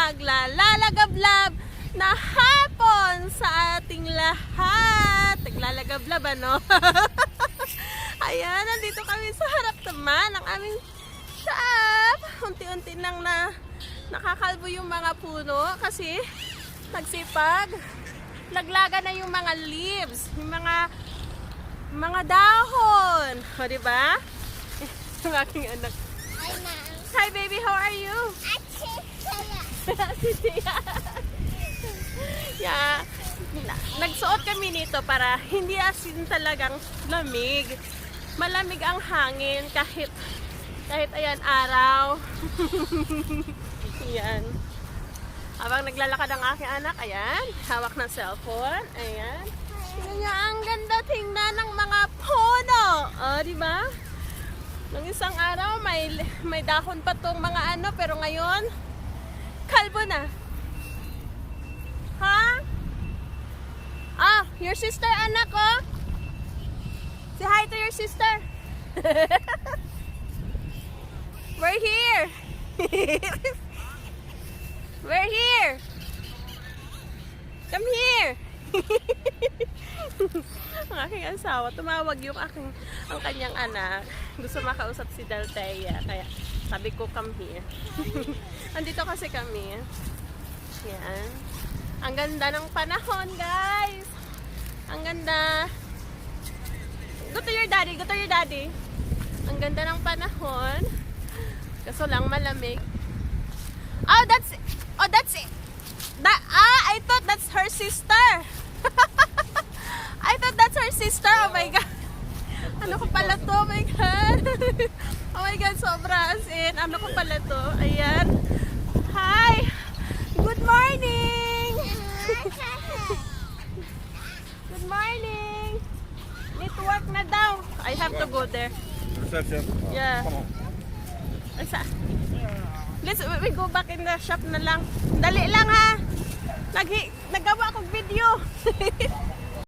maglalagablab na hapon sa ating lahat. Naglalagablab, ano? Ayan, nandito kami sa harap naman ng aming shop. Unti-unti nang nakakalbo yung mga puno kasi nagsipag. Naglaga na yung mga leaves, yung mga dahon. O, diba? Yung aking anak. Hi, baby. How are you? Yeah. Nagsuot kami nito para hindi asin talagang lamig. Malamig ang hangin kahit ayan araw. Ayan. Habang naglalakad ang aking anak, ayan, hawak ng cellphone. Ayan. Tingnan niya, ang ganda tingnan ng mga puno. Oh, di ba? Nung isang araw, may dahon pa tong mga ano, pero ngayon, kalbo na. Ha? Ah, your sister, anak, oh. Say hi to your sister. We're here. We're here. Come here. Ang aking asawa, tumawag ang kanyang anak. Gusto makausap si Dalthea. Kaya sabi ko, come here. Andito kasi kami. Yan. Ang ganda ng panahon, guys. Ang ganda. Go to your daddy. Go to your daddy. Ang ganda ng panahon. Kaso lang malamig. Oh, that's it. I thought that's her sister. I thought that's her sister. Oh my God. Ano ko pala to? Oh my God. Oh my God, sobra as in. Ano ko pala to? Ayan. Hi. Good morning. Good morning. Need to work na daw. I have to go there. Reception. Yeah. Come on. We go back in the shop na lang. Dali lang ha. Nagawa akong video.